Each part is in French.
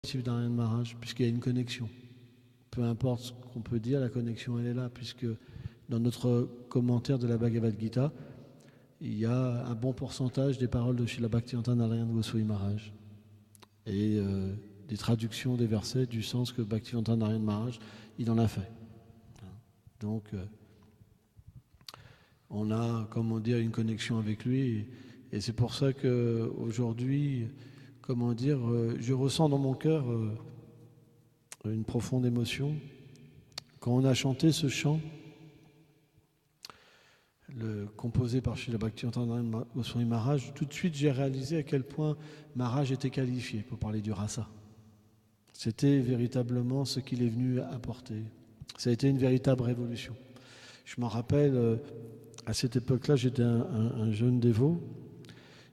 Narayan Maharaj, puisqu'il y a une connexion. Peu importe ce qu'on peut dire, la connexion elle est là, puisque dans notre commentaire de la Bhagavad Gita, il y a un bon pourcentage des paroles de Srila Bhaktivedanta Narayana Goswami Maharaj et des traductions des versets du sens que Bhaktivedanta Narayana Maharaj il en a fait. Donc on a, comment dire, une connexion avec lui et c'est pour ça qu'aujourd'hui, comment dire, je ressens dans mon cœur une profonde émotion quand on a chanté ce chant composé par Srila Bhaktivedanta Narayana Goswami Maharaj. Tout de suite j'ai réalisé à quel point Maharaj était qualifié pour parler du rasa. C'était véritablement ce qu'il est venu apporter. Ça a été une véritable révolution. Je m'en rappelle, à cette époque-là, j'étais un jeune dévot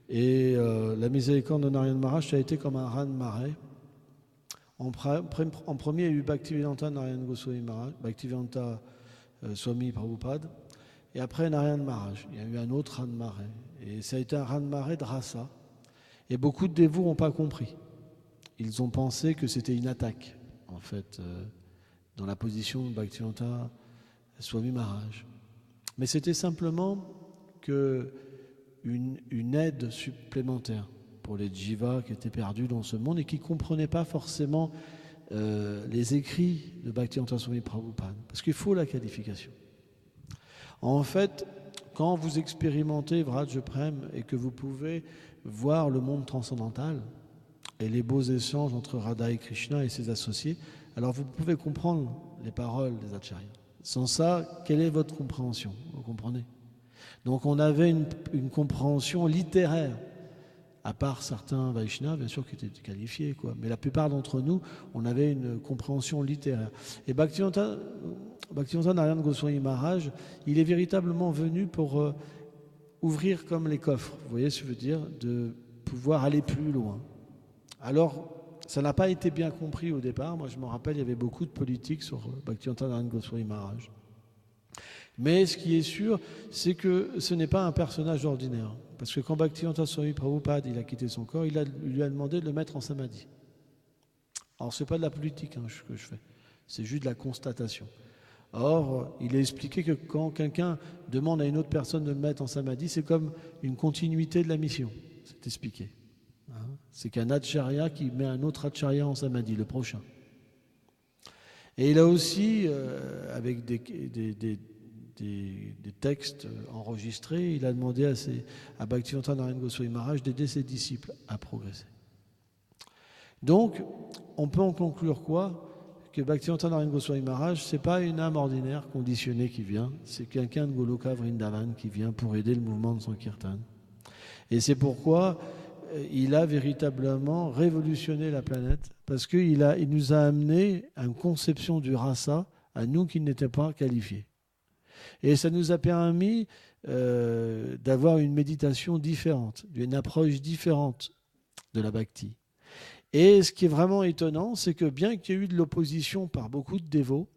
et la miséricorde de Narayana Maharaj, ça a été comme un raz-de-marée. En premier, il y a eu Bhaktivedanta Narayana Goswami Maharaj, Bhaktivedanta Swami Prabhupada, et après Narayana Maharaj. Il y a eu un autre raz-de-marée. Et ça a été un raz-de-marée de rasa. Et beaucoup de dévots n'ont pas compris. Ils ont pensé que c'était une attaque, en fait, dans la position de Bhaktivedanta Swami Maharaj. Mais c'était simplement une aide supplémentaire pour les jivas qui étaient perdus dans ce monde et qui ne comprenaient pas forcément les écrits de Bhaktivedanta Swami Prabhupada. Parce qu'il faut la qualification. En fait, quand vous expérimentez Vraja Prem et que vous pouvez voir le monde transcendantal et les beaux échanges entre Radha et Krishna et ses associés, alors vous pouvez comprendre les paroles des acharyas. Sans ça, quelle est votre compréhension? Vous comprenez? Donc on avait une compréhension littéraire, à part certains Vaishnavas, bien sûr, qui étaient qualifiés, quoi. Mais la plupart d'entre nous, on avait une compréhension littéraire. Et Bhaktivedanta Narayana Goswami Maharaj, il est véritablement venu pour ouvrir comme les coffres, vous voyez ce que je veux dire, de pouvoir aller plus loin. Alors, ça n'a pas été bien compris au départ. Moi, je me rappelle, il y avait beaucoup de politique sur Bhaktivedanta Narayana Goswami Maharaj. Mais ce qui est sûr, c'est que ce n'est pas un personnage ordinaire. Parce que quand Bhaktivedanta Swami Prabhupada il a quitté son corps, il lui a demandé de le mettre en samadhi. Alors, ce n'est pas de la politique ce que je fais, c'est juste de la constatation. Or, il a expliqué que quand quelqu'un demande à une autre personne de le mettre en samadhi, c'est comme une continuité de la mission. C'est expliqué. C'est qu'un acharya qui met un autre acharya en samadhi, le prochain. Et il a aussi, avec des textes enregistrés, il a demandé à Bhaktivedanta Narayana Goswami Maharaj d'aider ses disciples à progresser. Donc, on peut en conclure quoi? Que Bhaktivedanta Narayana Goswami Maharaj, ce n'est pas une âme ordinaire conditionnée qui vient, c'est quelqu'un de Goloka Vrindavan qui vient pour aider le mouvement de Sankirtan. Et c'est pourquoi il a véritablement révolutionné la planète, parce qu'il nous a amené à une conception du rasa, à nous qui n'étions pas qualifiés. Et ça nous a permis d'avoir une méditation différente, une approche différente de la bhakti. Et ce qui est vraiment étonnant, c'est que bien qu'il y ait eu de l'opposition par beaucoup de dévots,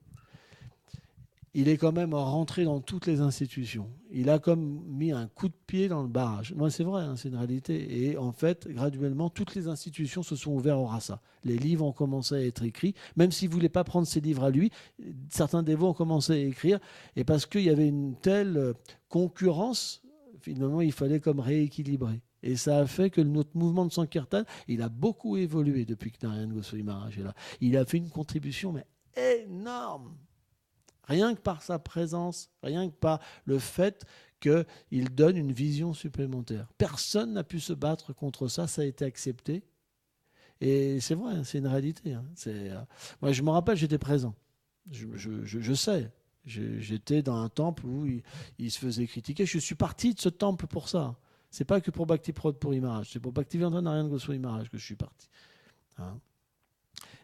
il est quand même rentré dans toutes les institutions. Il a comme mis un coup de pied dans le barrage. Moi, c'est vrai, c'est une réalité. Et en fait, graduellement, toutes les institutions se sont ouvertes au rasa. Les livres ont commencé à être écrits. Même s'il ne voulait pas prendre ces livres à lui, certains dévots ont commencé à écrire. Et parce qu'il y avait une telle concurrence, finalement, il fallait comme rééquilibrer. Et ça a fait que notre mouvement de Sankirtan, il a beaucoup évolué depuis que Narayana Goswami Maharaj est là. Il a fait une contribution mais énorme. Rien que par sa présence, rien que par le fait qu'il donne une vision supplémentaire. Personne n'a pu se battre contre ça, ça a été accepté. Et c'est vrai, c'est une réalité. Moi, je me rappelle, j'étais présent. Je sais. J'étais dans un temple où il se faisait critiquer. Je suis parti de ce temple pour ça. C'est pas que pour Bhakti Prod Puri Maharaj, c'est pour Bhaktivedanta Narayana Goswami Maharaj que je suis parti.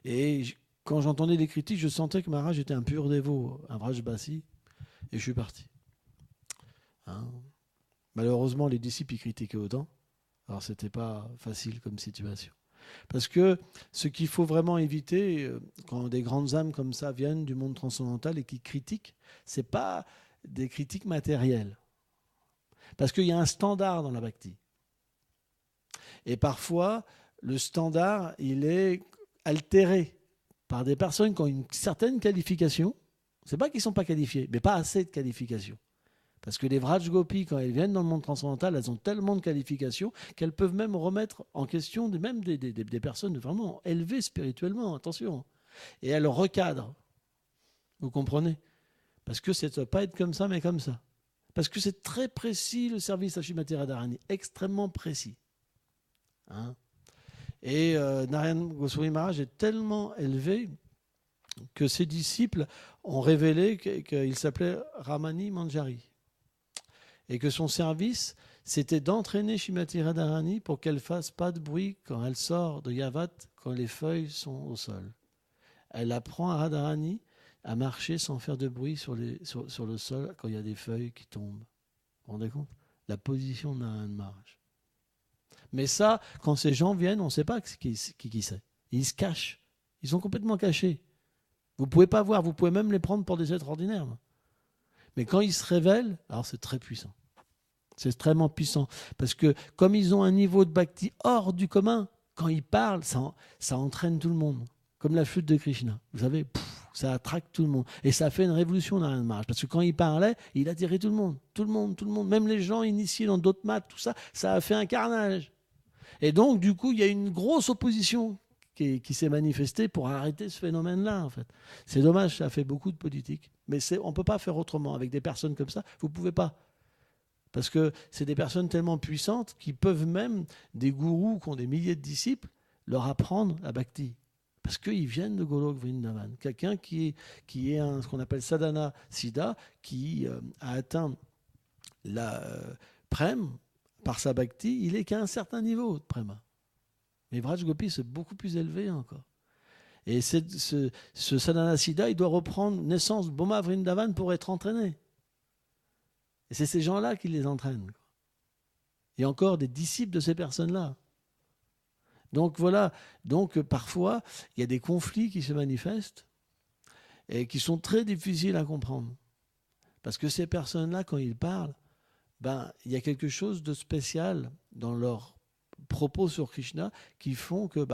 Et quand j'entendais les critiques, je sentais que Maharaj était un pur dévot, un Vrajbasi, et je suis parti. Malheureusement, les disciples y critiquaient autant, alors c'était pas facile comme situation. Parce que ce qu'il faut vraiment éviter, quand des grandes âmes comme ça viennent du monde transcendantal et qui critiquent, c'est pas des critiques matérielles. Parce qu'il y a un standard dans la bhakti. Et parfois, le standard, il est altérés par des personnes qui ont une certaine qualification. C'est pas qu'ils ne sont pas qualifiés, mais pas assez de qualification. Parce que les Vraj Gopis, quand elles viennent dans le monde transcendantal, elles ont tellement de qualifications qu'elles peuvent même remettre en question même des personnes vraiment élevées spirituellement, attention. Et elles recadrent. Vous comprenez? Parce que ça ne doit pas être comme ça, mais comme ça. Parce que c'est très précis le service à Srimati Radharani, extrêmement précis. Hein? Et Narayan Goswami Maharaj est tellement élevé que ses disciples ont révélé qu'il s'appelait Ramani Manjari. Et que son service, c'était d'entraîner Srimati Radharani pour qu'elle ne fasse pas de bruit quand elle sort de Yavat, quand les feuilles sont au sol. Elle apprend à Radharani à marcher sans faire de bruit sur le sol quand il y a des feuilles qui tombent. Vous vous rendez compte? La position de Narayan Maharaj. Mais ça, quand ces gens viennent, on ne sait pas qui c'est. Ils se cachent. Ils sont complètement cachés. Vous ne pouvez pas voir, vous pouvez même les prendre pour des êtres ordinaires. Mais quand ils se révèlent, alors c'est très puissant. C'est extrêmement puissant. Parce que comme ils ont un niveau de bhakti hors du commun, quand ils parlent, ça entraîne tout le monde. Comme la flûte de Krishna. Vous savez, ça attraque tout le monde. Et ça fait une révolution dans la marche. Parce que quand il parlait, il attirait tout le monde. Tout le monde, tout le monde. Même les gens initiés dans d'autres maths, tout ça, ça a fait un carnage. Et donc, du coup, il y a une grosse opposition qui s'est manifestée pour arrêter ce phénomène-là, en fait. C'est dommage, ça a fait beaucoup de politique. Mais on ne peut pas faire autrement. Avec des personnes comme ça, vous ne pouvez pas. Parce que c'est des personnes tellement puissantes qui peuvent même, des gourous qui ont des milliers de disciples, leur apprendre la bhakti. Parce qu'ils viennent de Golok Vrindavan. Quelqu'un qui est ce qu'on appelle sadhana siddha, qui a atteint la prem par sa bhakti, il est qu'à un certain niveau de prema. Mais Vraj Gopi, c'est beaucoup plus élevé encore. Et ce sadhana siddha, il doit reprendre naissance Boma Vrindavan pour être entraîné. Et c'est ces gens-là qui les entraînent. Il y a encore des disciples de ces personnes-là. Donc voilà, donc parfois, il y a des conflits qui se manifestent et qui sont très difficiles à comprendre. Parce que ces personnes-là, quand ils parlent, il y a quelque chose de spécial dans leurs propos sur Krishna qui font que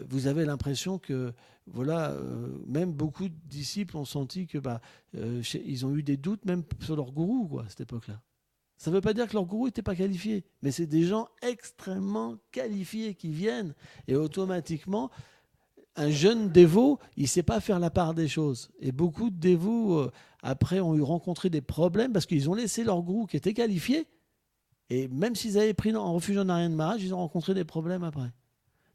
vous avez l'impression que même beaucoup de disciples ont senti que ils ont eu des doutes même sur leur gourou à cette époque-là. Ça ne veut pas dire que leur gourou n'était pas qualifié, mais c'est des gens extrêmement qualifiés qui viennent et automatiquement, un jeune dévot, il ne sait pas faire la part des choses. Et beaucoup de dévots, après, ont rencontré des problèmes parce qu'ils ont laissé leur gourou qui était qualifié. Et même s'ils avaient pris en refuge en Narayan Maharaj, ils ont rencontré des problèmes après.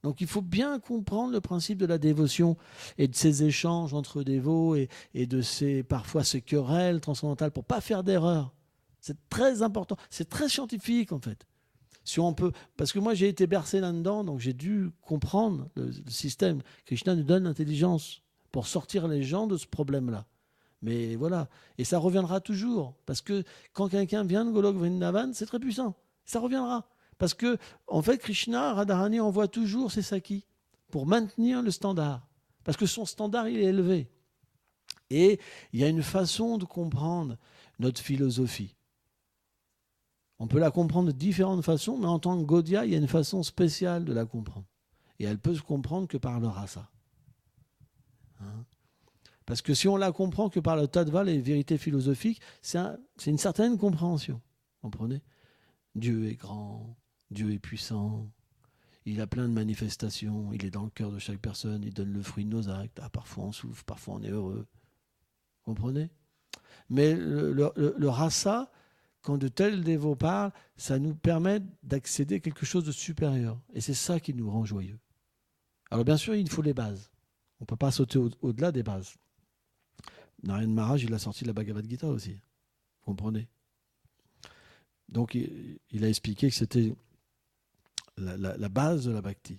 Donc il faut bien comprendre le principe de la dévotion et de ces échanges entre dévots et de parfois ces querelles transcendantales pour ne pas faire d'erreur. C'est très important. C'est très scientifique en fait. Si on peut, parce que moi j'ai été bercé là-dedans, donc j'ai dû comprendre le système. Krishna nous donne l'intelligence pour sortir les gens de ce problème-là. Mais voilà, et ça reviendra toujours, parce que quand quelqu'un vient de Golok Vrindavan, c'est très puissant. Ça reviendra. Parce que, en fait, Krishna, Radharani envoie toujours ses sakis pour maintenir le standard. Parce que son standard, il est élevé. Et il y a une façon de comprendre notre philosophie. On peut la comprendre de différentes façons, mais en tant que Gaudiya, il y a une façon spéciale de la comprendre. Et elle peut se comprendre que par le rasa. Hein? Parce que si on la comprend que par le tattva, les vérités philosophiques, c'est une certaine compréhension. Vous comprenez? Dieu est grand, Dieu est puissant, il a plein de manifestations, il est dans le cœur de chaque personne, il donne le fruit de nos actes. Parfois on souffre, parfois on est heureux. Vous comprenez? Mais le rasa, quand de tels dévots parlent, ça nous permet d'accéder à quelque chose de supérieur. Et c'est ça qui nous rend joyeux. Alors bien sûr, il faut les bases. On ne peut pas sauter au-delà des bases. Narayan Maharaj, il a sorti la Bhagavad Gita aussi. Vous comprenez? Donc il a expliqué que c'était la base de la bhakti.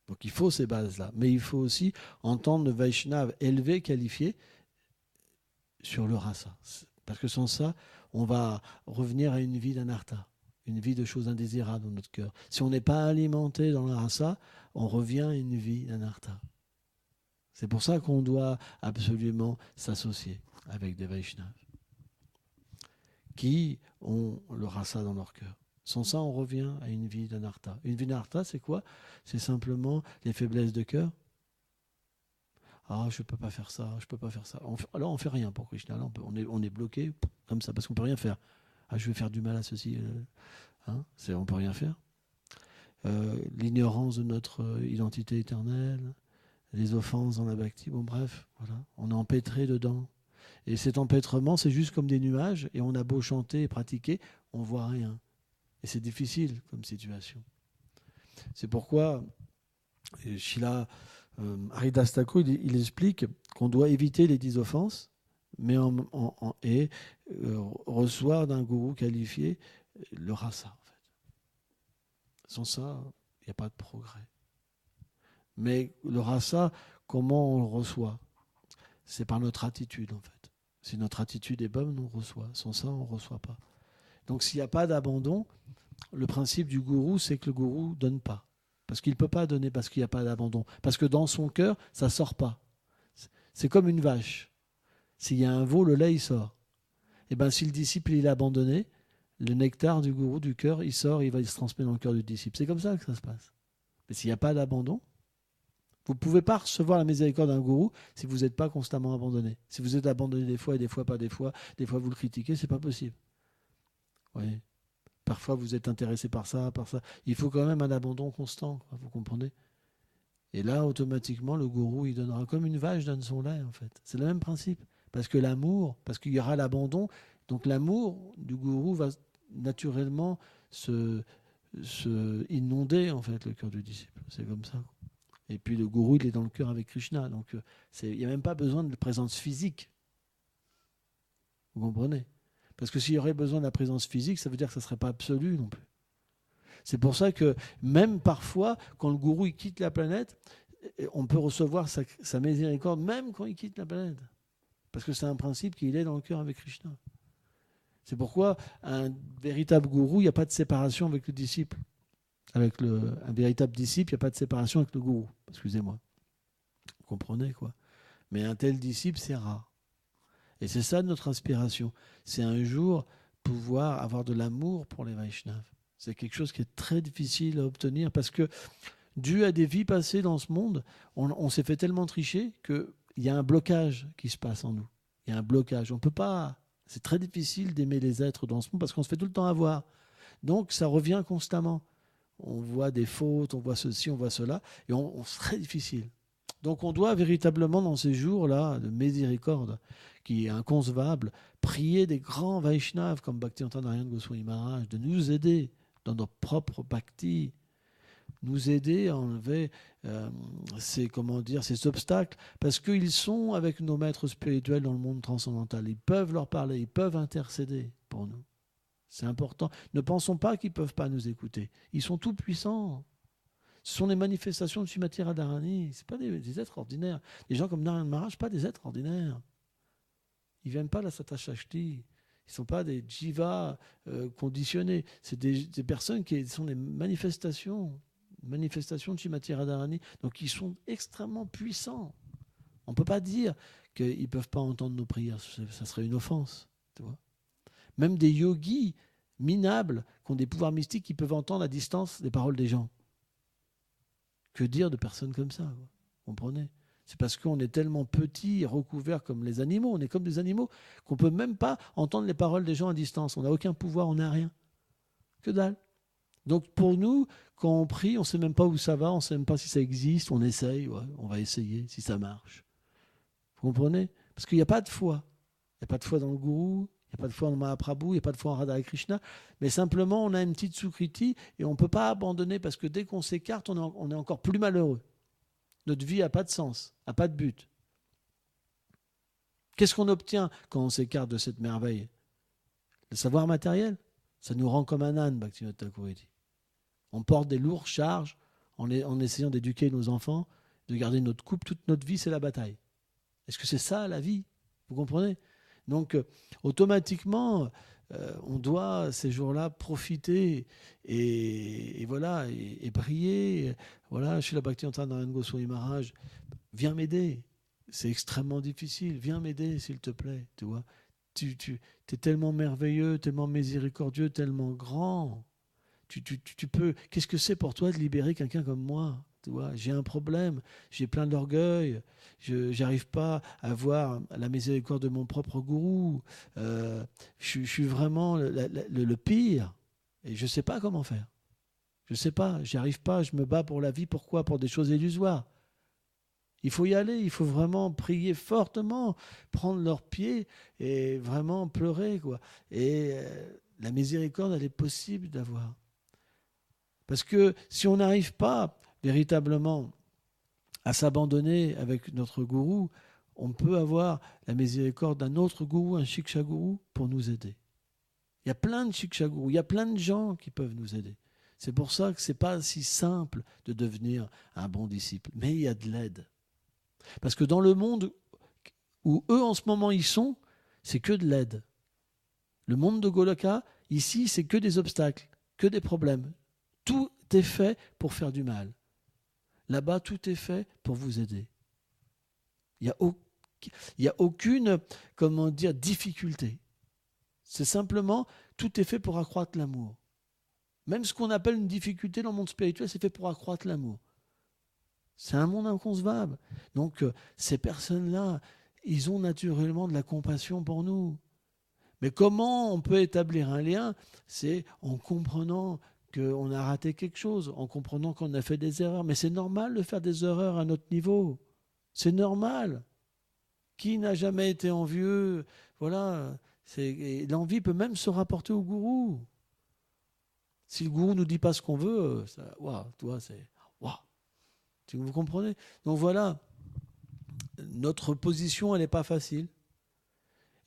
Donc il faut ces bases-là. Mais il faut aussi entendre le Vaishnava élevé, qualifié sur le rasa. Parce que sans ça, on va revenir à une vie d'anartha, une vie de choses indésirables dans notre cœur. Si on n'est pas alimenté dans le rasa, on revient à une vie d'anartha. C'est pour ça qu'on doit absolument s'associer avec des Vaishnavas qui ont le rasa dans leur cœur. Sans ça, on revient à une vie d'anartha. Une vie d'anartha, c'est quoi? C'est simplement les faiblesses de cœur, Ah, je ne peux pas faire ça, je ne peux pas faire ça. Alors on ne fait rien pour Krishna. Là, on est bloqué comme ça parce qu'on ne peut rien faire. Ah, je vais faire du mal à ceci. On ne peut rien faire. L'ignorance de notre identité éternelle, les offenses dans la bhakti, bon bref, voilà, on est empêtré dedans. Et cet empêtrement, c'est juste comme des nuages, et on a beau chanter et pratiquer, on ne voit rien. Et c'est difficile comme situation. C'est pourquoi Srila Haridas Thakur, il explique qu'on doit éviter les 10 offenses, mais recevoir d'un gourou qualifié le rasa. En fait. Sans ça, il n'y a pas de progrès. Mais le rasa, comment on le reçoit? C'est par notre attitude, en fait. Si notre attitude est bonne, on reçoit. Sans ça, on ne reçoit pas. Donc s'il n'y a pas d'abandon, le principe du gourou, c'est que le gourou ne donne pas. Parce qu'il ne peut pas donner parce qu'il n'y a pas d'abandon. Parce que dans son cœur, ça ne sort pas. C'est comme une vache. S'il y a un veau, le lait, il sort. Et bien si le disciple il est abandonné, le nectar du gourou, du cœur, il sort, il se transmet dans le cœur du disciple. C'est comme ça que ça se passe. Mais s'il n'y a pas d'abandon, vous ne pouvez pas recevoir la miséricorde d'un gourou si vous n'êtes pas constamment abandonné. Si vous êtes abandonné des fois et des fois pas des fois vous le critiquez, c'est pas possible. Oui. Parfois vous êtes intéressé par ça, par ça. Il faut quand même un abandon constant, quoi, vous comprenez? Et là, automatiquement, le gourou, il donnera comme une vache donne son lait, en fait. C'est le même principe. Parce que l'amour, parce qu'il y aura l'abandon, donc l'amour du gourou va naturellement se inonder, en fait, le cœur du disciple. C'est comme ça. Et puis le gourou, il est dans le cœur avec Krishna. Donc il n'y a même pas besoin de présence physique. Vous comprenez? Parce que s'il y aurait besoin de la présence physique, ça veut dire que ça ne serait pas absolu non plus. C'est pour ça que même parfois, quand le gourou il quitte la planète, on peut recevoir sa miséricorde même quand il quitte la planète. Parce que c'est un principe qu'il est dans le cœur avec Krishna. C'est pourquoi un véritable gourou, il n'y a pas de séparation avec le disciple. Avec un véritable disciple, il n'y a pas de séparation avec le gourou. Excusez-moi. Vous comprenez, quoi. Mais un tel disciple, c'est rare. Et c'est ça notre inspiration. C'est un jour pouvoir avoir de l'amour pour les Vaishnavas. C'est quelque chose qui est très difficile à obtenir parce que, dû à des vies passées dans ce monde, on s'est fait tellement tricher qu'il y a un blocage qui se passe en nous. Il y a un blocage. On peut pas. C'est très difficile d'aimer les êtres dans ce monde parce qu'on se fait tout le temps avoir. Donc ça revient constamment. On voit des fautes, on voit ceci, on voit cela, et c'est très difficile. Donc on doit véritablement, dans ces jours-là de miséricorde, qui est inconcevable, prier des grands Vaishnavas comme Bhaktivedanta Narayana Goswami Maharaj, de nous aider dans notre propre bhakti, nous aider à enlever ces obstacles, parce qu'ils sont avec nos maîtres spirituels dans le monde transcendantal. Ils peuvent leur parler, ils peuvent intercéder pour nous. C'est important. Ne pensons pas qu'ils ne peuvent pas nous écouter. Ils sont tout puissants. Ce sont des manifestations de Srimati Radharani. Ce ne sont pas des êtres ordinaires. Des gens comme Narayana Maharaj, pas des êtres ordinaires. Ils ne viennent pas de la Satashakti. Ils ne sont pas des jivas conditionnés. C'est des personnes qui sont des manifestations de Srimati Radharani. Donc ils sont extrêmement puissants. On ne peut pas dire qu'ils ne peuvent pas entendre nos prières. Ça serait une offense. Tu vois ? Même des yogis minables qui ont des pouvoirs mystiques qui peuvent entendre à distance les paroles des gens. Que dire de personnes comme ça? Vous comprenez? C'est parce qu'on est tellement petits et recouverts comme les animaux. On est comme des animaux qu'on ne peut même pas entendre les paroles des gens à distance. On n'a aucun pouvoir, on n'a rien. Que dalle. Donc pour nous, quand on prie, on ne sait même pas où ça va, on ne sait même pas si ça existe. On essaye, ouais, on va essayer si ça marche. Vous comprenez? Parce qu'il n'y a pas de foi. Il n'y a pas de foi dans le gourou. Il n'y a pas de foi en Mahaprabhu, il n'y a pas de foi en Radha Krishna, mais simplement on a une petite soukriti et on ne peut pas abandonner parce que dès qu'on s'écarte, on est encore plus malheureux. Notre vie n'a pas de sens, n'a pas de but. Qu'est-ce qu'on obtient quand on s'écarte de cette merveille? Le savoir matériel, ça nous rend comme un âne, Bhaktivinoda Thakur dit. On porte des lourdes charges en essayant d'éduquer nos enfants, de garder notre couple, toute notre vie, c'est la bataille. Est-ce que c'est ça la vie? Vous comprenez? Donc, automatiquement, on doit ces jours-là profiter et voilà, et prier. Voilà, chez la Bhaktivedanta Narayana Goswami Maharaj, viens m'aider. C'est extrêmement difficile. Viens m'aider, s'il te plaît. Tu vois, tu es tellement merveilleux, tellement miséricordieux, tellement grand. Tu peux. Qu'est-ce que c'est pour toi de libérer quelqu'un comme moi? tu vois, j'ai un problème, j'ai plein d'orgueil, je n'arrive pas à voir la miséricorde de mon propre gourou, je suis vraiment le pire, et je ne sais pas comment faire. Je ne sais pas, j'y arrive pas, je me bats pour la vie, pourquoi? Pour des choses illusoires. Il faut y aller, il faut vraiment prier fortement, prendre leurs pieds et vraiment pleurer, quoi. Et la miséricorde, elle est possible d'avoir. Parce que si on n'arrive pas véritablement à s'abandonner avec notre gourou, on peut avoir la miséricorde d'un autre gourou, un shiksha gourou, pour nous aider. Il y a plein de shiksha gourous, il y a plein de gens qui peuvent nous aider. C'est pour ça que ce n'est pas si simple de devenir un bon disciple. Mais il y a de l'aide. Parce que dans le monde où eux en ce moment ils sont, c'est que de l'aide. Le monde de Goloka, ici, c'est que des obstacles, que des problèmes. Tout est fait pour faire du mal. Là-bas, tout est fait pour vous aider. Il n'y a aucune, comment dire, difficulté. C'est simplement, tout est fait pour accroître l'amour. Même ce qu'on appelle une difficulté dans le monde spirituel, c'est fait pour accroître l'amour. C'est un monde inconcevable. Donc, ces personnes-là, ils ont naturellement de la compassion pour nous. Mais comment on peut établir un lien? C'est en comprenant qu'on a raté quelque chose, en comprenant qu'on a fait des erreurs. Mais c'est normal de faire des erreurs à notre niveau. C'est normal. Qui n'a jamais été envieux? Voilà. L'envie peut même se rapporter au gourou. Si le gourou ne nous dit pas ce qu'on veut, waouh, toi, c'est waouh. Vous comprenez? Donc voilà, notre position, elle n'est pas facile.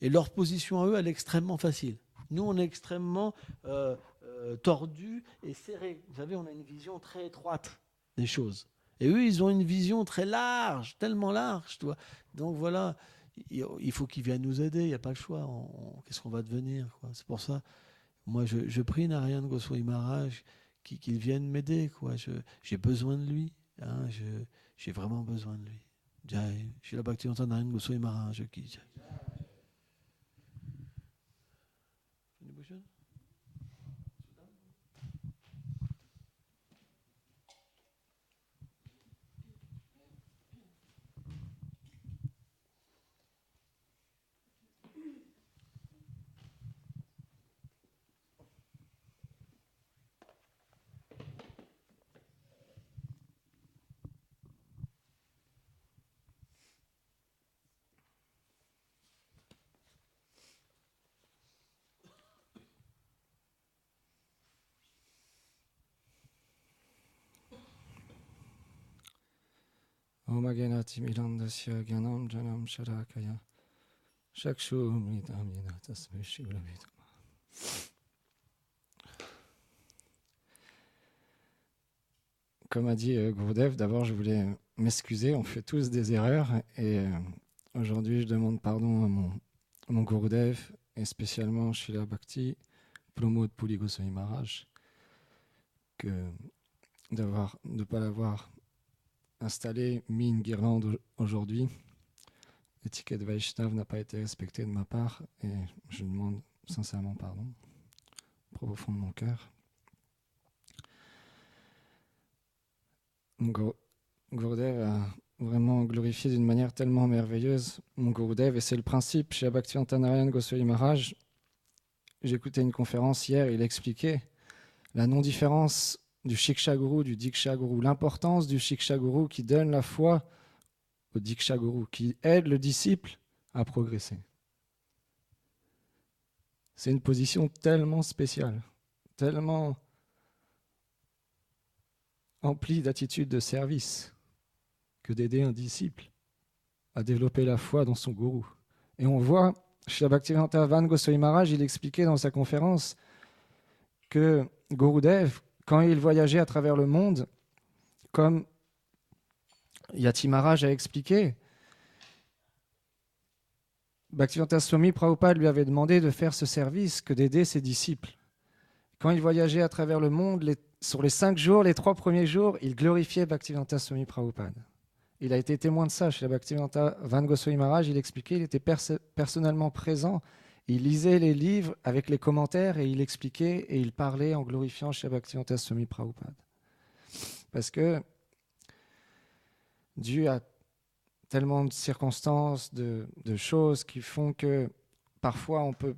Et leur position à eux, elle est extrêmement facile. Nous, on est extrêmement tordus et serrés. Vous savez, on a une vision très étroite des choses. Et eux, ils ont une vision très large, tellement large. Tu vois. Donc voilà, il faut qu'ils viennent nous aider. Il n'y a pas le choix. Qu'est-ce qu'on va devenir, quoi. C'est pour ça, moi, je prie Narayan Goswami Maharaj qu'il vienne m'aider, quoi. J'ai besoin de lui. Hein, j'ai vraiment besoin de lui. Jai, Srila Bhaktivedanta Narayan Goswami Maharaj qui jai. Om Agenati Milandasya Gyanam Janam Sharakaya Shakshu Mritam Yena Tasme Shivravit. Comme a dit Gurudev, d'abord je voulais m'excuser, on fait tous des erreurs et aujourd'hui je demande pardon à mon Gurudev et spécialement Srila Bhakti Pramod Puri Goswami Maharaj de ne pas l'avoir installé, mis une guirlande aujourd'hui. L'étiquette Vaishnav n'a pas été respectée de ma part et je demande sincèrement pardon, au fond de mon cœur. Mon Gurudev a vraiment glorifié d'une manière tellement merveilleuse mon Gurudev et c'est le principe chez Bhaktivedanta Narayan Goswami Maharaj. J'ai écouté une conférence hier, il expliquait la non-différence du Shiksha Guru, du Diksha Guru, l'importance du Shiksha Guru qui donne la foi au Diksha Guru, qui aide le disciple à progresser. C'est une position tellement spéciale, tellement emplie d'attitude de service que d'aider un disciple à développer la foi dans son gourou. Et on voit, chez Bhaktivedanta Van Goswami Maharaj, il expliquait dans sa conférence que Gurudev, quand il voyageait à travers le monde, comme Yati Maharaj a expliqué, Bhaktivedanta Swami Prabhupada lui avait demandé de faire ce service, que d'aider ses disciples. Quand il voyageait à travers le monde, sur les 5 jours, les 3 premiers jours, il glorifiait Bhaktivedanta Swami Prabhupada. Il a été témoin de ça chez Bhaktivedanta Van Goswami Maharaj. Il expliquait, il était personnellement présent. Il lisait les livres avec les commentaires et il expliquait et il parlait en glorifiant chez Bhaktivedanta Swami Prabhupada. Parce que dû à tellement de circonstances, de choses qui font que parfois on peut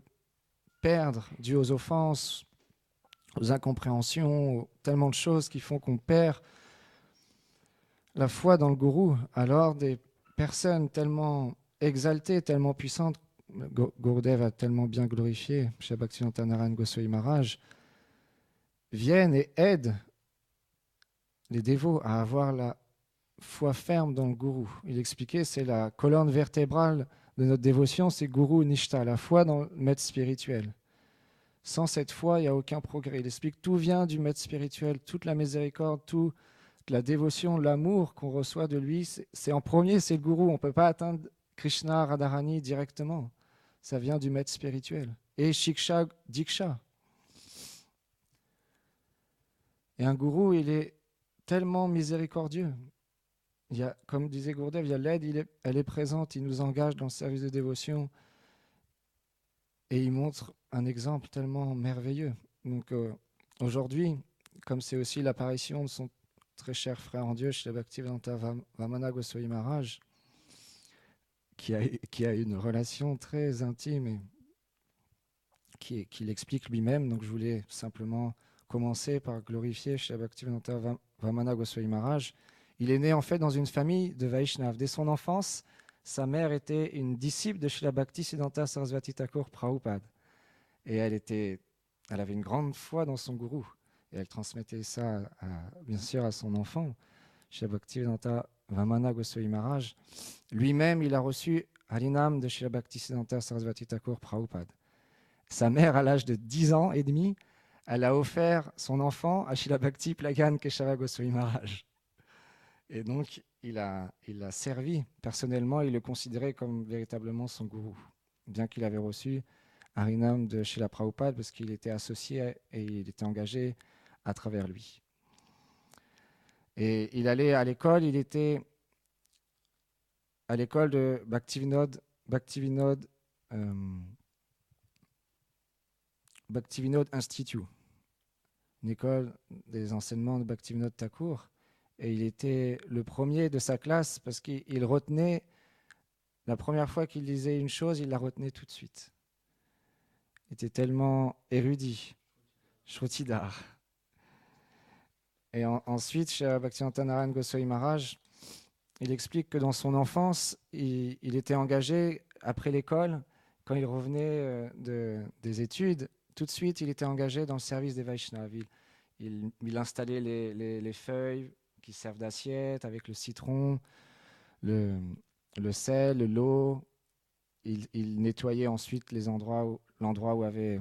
perdre, dû aux offenses, aux incompréhensions, tellement de choses qui font qu'on perd la foi dans le gourou. Alors des personnes tellement exaltées, tellement puissantes, Gurudev a tellement bien glorifié, chez Bhaktivedanta Narayana Goswami Maharaj, viennent et aident les dévots à avoir la foi ferme dans le gourou. Il expliquait, c'est la colonne vertébrale de notre dévotion, c'est Guru Nishta, la foi dans le maître spirituel. Sans cette foi, il n'y a aucun progrès. Il explique tout vient du maître spirituel, toute la miséricorde, toute la dévotion, l'amour qu'on reçoit de lui, c'est en premier, c'est le gourou. On ne peut pas atteindre Krishna, Radharani directement. Ça vient du maître spirituel. Et Shiksha, Diksha. Et un gourou, il est tellement miséricordieux. Il y a, comme disait Gurudev, il y a l'aide, elle est présente, il nous engage dans le service de dévotion et il montre un exemple tellement merveilleux. Donc aujourd'hui, comme c'est aussi l'apparition de son très cher frère en Dieu, Srila Bhaktivedanta Vamana Goswami Maharaj, qui a une relation très intime et qu'il explique lui-même. Donc je voulais simplement commencer par glorifier Srila Bhaktivedanta Vamana Goswami Maharaj. Il est né en fait dans une famille de Vaishnav. Dès son enfance, sa mère était une disciple de Srila Bhaktisiddhanta Sarasvati Thakur Prabhupada. Et elle avait une grande foi dans son gourou. Et elle transmettait ça, bien sûr, à son enfant, Srila Bhaktivedanta Vamana Goswami Maharaj. Lui-même, il a reçu Harinam de Srila Bhaktisiddhanta Sarasvati Thakur Prabhupada. Sa mère, à l'âge de 10 ans et demi, elle a offert son enfant à Srila Bhakti Plagan Keshava Goswami Maharaj. Et donc, il l'a servi. Personnellement, il le considérait comme véritablement son gourou, bien qu'il avait reçu Harinam de Srila Prabhupada parce qu'il était associé et il était engagé à travers lui. Et il allait à l'école, il était à l'école de Bhaktivinoda Institute, une école des enseignements de Bhaktivinoda Thakur. Et il était le premier de sa classe parce qu'il retenait, la première fois qu'il lisait une chose, il la retenait tout de suite. Il était tellement érudit, Shrutidar. Et ensuite, chez Bhaktivedanta Narayana Goswami Maharaj, il explique que dans son enfance, il était engagé après l'école, quand il revenait des études, tout de suite, il était engagé dans le service des Vaishnavas. Il installait les feuilles qui servent d'assiette avec le citron, le sel, l'eau. Il nettoyait ensuite l'endroit où avait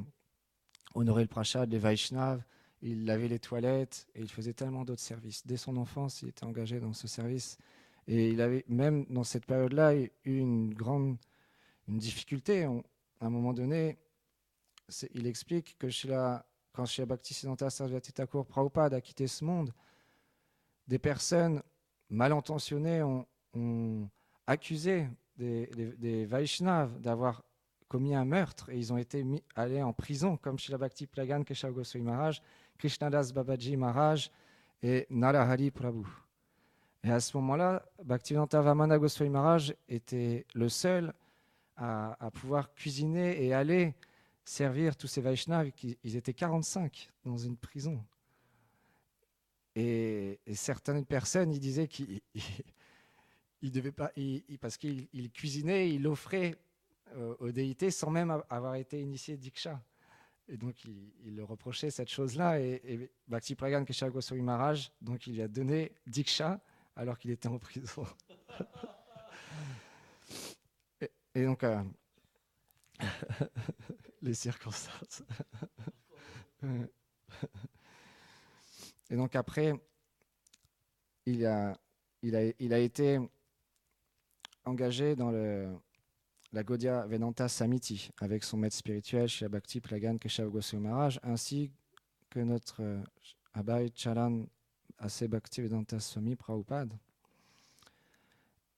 honoré le prashad, les Vaishnavas. Il lavait les toilettes et il faisait tellement d'autres services. Dès son enfance, il était engagé dans ce service. Et il avait, même dans cette période-là, eu une difficulté. À un moment donné, il explique que quand Srila Bhaktisiddhanta Sarasvati Thakur Prabhupada a quitté ce monde, des personnes mal intentionnées ont accusé des Vaishnavas d'avoir commis un meurtre et ils ont été allés en prison, comme Srila Bhakti Plagan Keshava Goswami Maharaj, Krishnadas Babaji Maharaj et Narahari Prabhu. Et à ce moment-là, Bhaktivedanta Vamana Goswami Maharaj était le seul à pouvoir cuisiner et aller servir tous ces Vaishnavas. Ils étaient 45 dans une prison. Et certaines personnes, ils disaient qu'il devait pas, parce qu'il cuisinait, il offrait aux déités sans même avoir été initié Diksha. Et donc, il le reprochait cette chose-là. Et Bhakti Pragan Keshava Goswami Maharaj, donc il lui a donné Diksha alors qu'il était en prison. et donc, les circonstances. Et donc après, il a été engagé dans la Gaudiya Vedanta Samiti avec son maître spirituel Srila Bhakti Plagan Keshava Goswami Maharaj ainsi que notre Abhay Charan Ase Bhaktivedanta Swami Prabhupada.